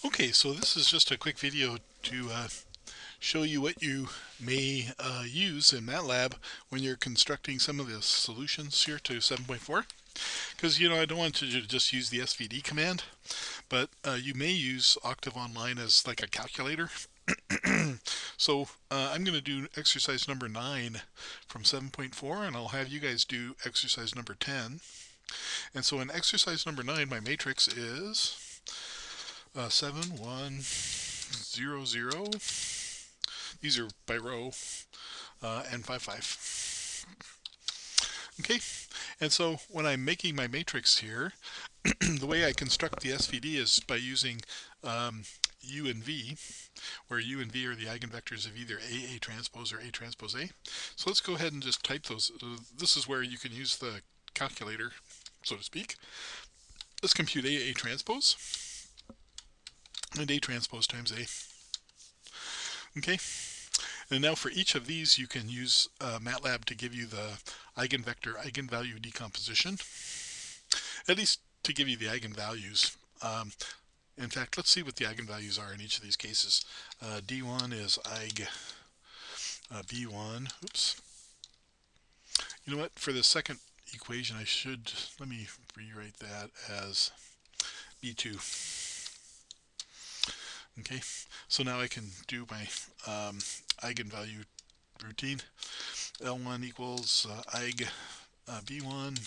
Okay, so this is just a quick video to show you what you may use in Matlab when you're constructing some of the solutions here to 7.4. Because, I don't want you to just use the SVD command, but you may use Octave Online as like a calculator. So I'm going to do exercise number 9 from 7.4, and I'll have you guys do exercise number 10. And so in exercise number 9, my matrix is 7, 1, 0, 0. These are by row, and 5, 5. Okay, and so when I'm making my matrix here, the way I construct the SVD is by using U and V, where U and V are the eigenvectors of either A transpose or A transpose A. So let's go ahead and just type those. This is where you can use the calculator, so to speak. Let's compute A transpose, and A transpose times A. Okay, and now for each of these, you can use Matlab to give you the eigenvalue decomposition, at least to give you the eigenvalues. In fact, let's see what the eigenvalues are in each of these cases. D1 is B1. Oops. You know what? For the second equation, let me rewrite that as B2. Okay, so now I can do my eigenvalue routine. L1 equals B1.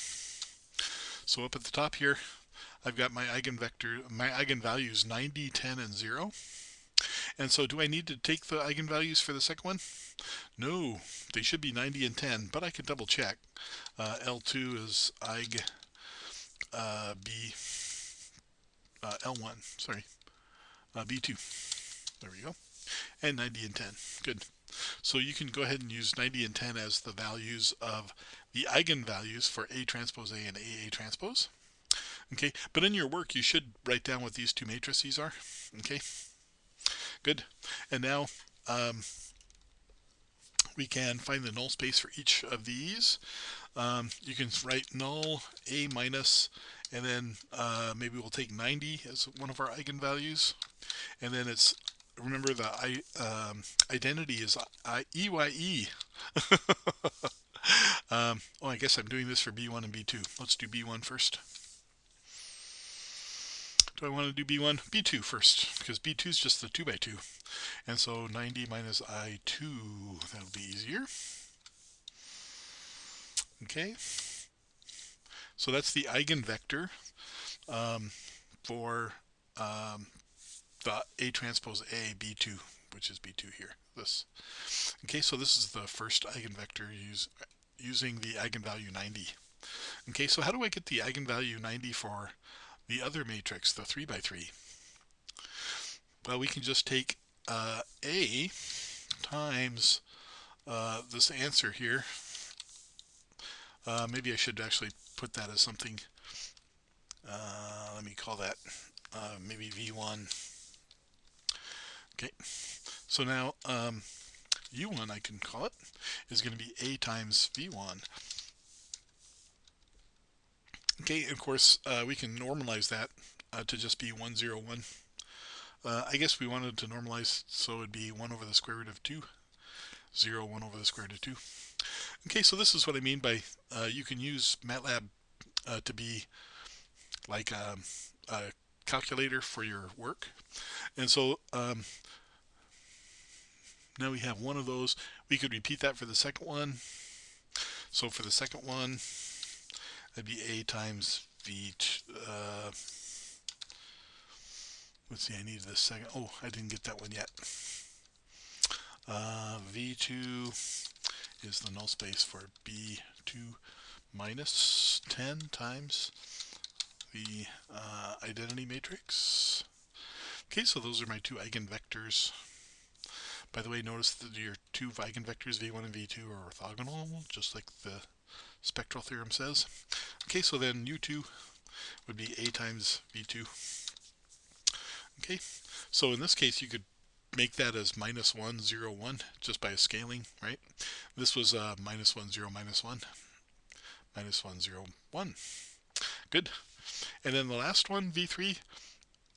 So up at the top here, I've got my eigenvalues 90, 10, and 0. And so do I need to take the eigenvalues for the second one? No, they should be 90 and 10, but I can double check. L2 is L1, sorry, B2. There we go. And 90 and 10. Good. So you can go ahead and use 90 and 10 as the values of the eigenvalues for A transpose A and AA transpose. Okay, but in your work you should write down what these two matrices are. Okay, good. And now we can find the null space for each of these. You can write null A minus, and then maybe we'll take 90 as one of our eigenvalues, and then it's, remember the identity is EYE. Oh, I guess I'm doing this for B1 and B2. Let's do B1 first. Do I want to do B1? B2 first, because B2 is just the 2 by 2. And so 90 minus I2, that'll be easier. Okay, so that's the eigenvector for the A transpose A, B2, which is B2 here. This. Okay, so this is the first eigenvector using the eigenvalue 90. Okay, so how do I get the eigenvalue 90 for the other matrix, the 3 by 3? Well, we can just take A times this answer here. Maybe I should actually put that as something. Let me call that maybe V1. Okay, so now U1, I can call it, is going to be A times V1. Okay, of course, we can normalize that to just be 1, 0, 1. I guess we wanted to normalize so it would be 1 over the square root of 2. 0, 1 over the square root of 2. Okay, so this is what I mean by you can use Matlab to be like a calculator for your work. And so now we have one of those. We could repeat that for the second one. So for the second one, that'd be A times V. Let's see, I need this second. Oh, I didn't get that one yet. V2 is the null space for B2 minus 10 times the identity matrix. Okay, so those are my two eigenvectors. By the way, notice that your two eigenvectors, V1 and V2, are orthogonal, just like the spectral theorem says. Okay, so then U2 would be A times V2. Okay, so in this case, you could make that as minus 1, 0, 1, just by a scaling, right? This was minus 1, 0, minus 1, minus 1, 0, 1. Good. And then the last one, V3,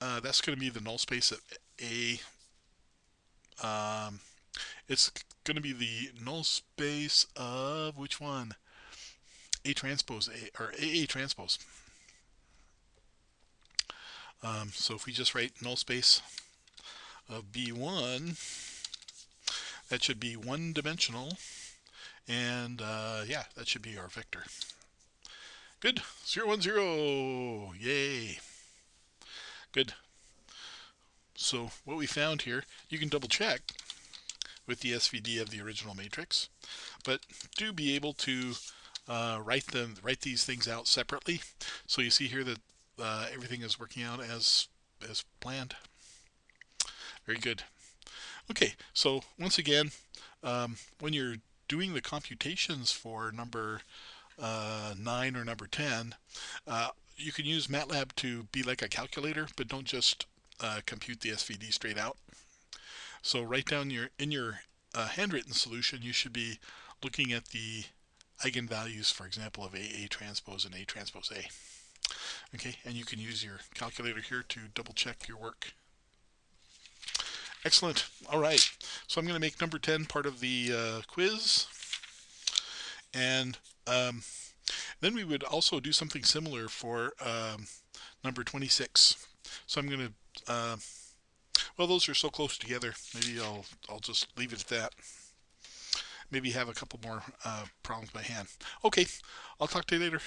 that's going to be the null space of A. It's going to be the null space of which one? A transpose A, or AA transpose. So if we just write null space of B1, that should be one dimensional, and yeah, that should be our vector. Good. 0, 1, 0. Yay. Good. So what we found here, you can double check with the SVD of the original matrix, but do be able to write these things out separately. So you see here that everything is working out as planned. Very good. Okay, so once again, when you're doing the computations for number 9 or number 10, you can use Matlab to be like a calculator, but don't just compute the SVD straight out. So write down in your handwritten solution, you should be looking at the eigenvalues, for example, of AA transpose and A transpose A. Okay, and you can use your calculator here to double check your work. Excellent. All right, so I'm going to make number 10 part of the quiz, and then we would also do something similar for number 26. So I'm going to well, those are so close together, maybe I'll just leave it at that. Maybe have a couple more problems by hand. Okay, I'll talk to you later.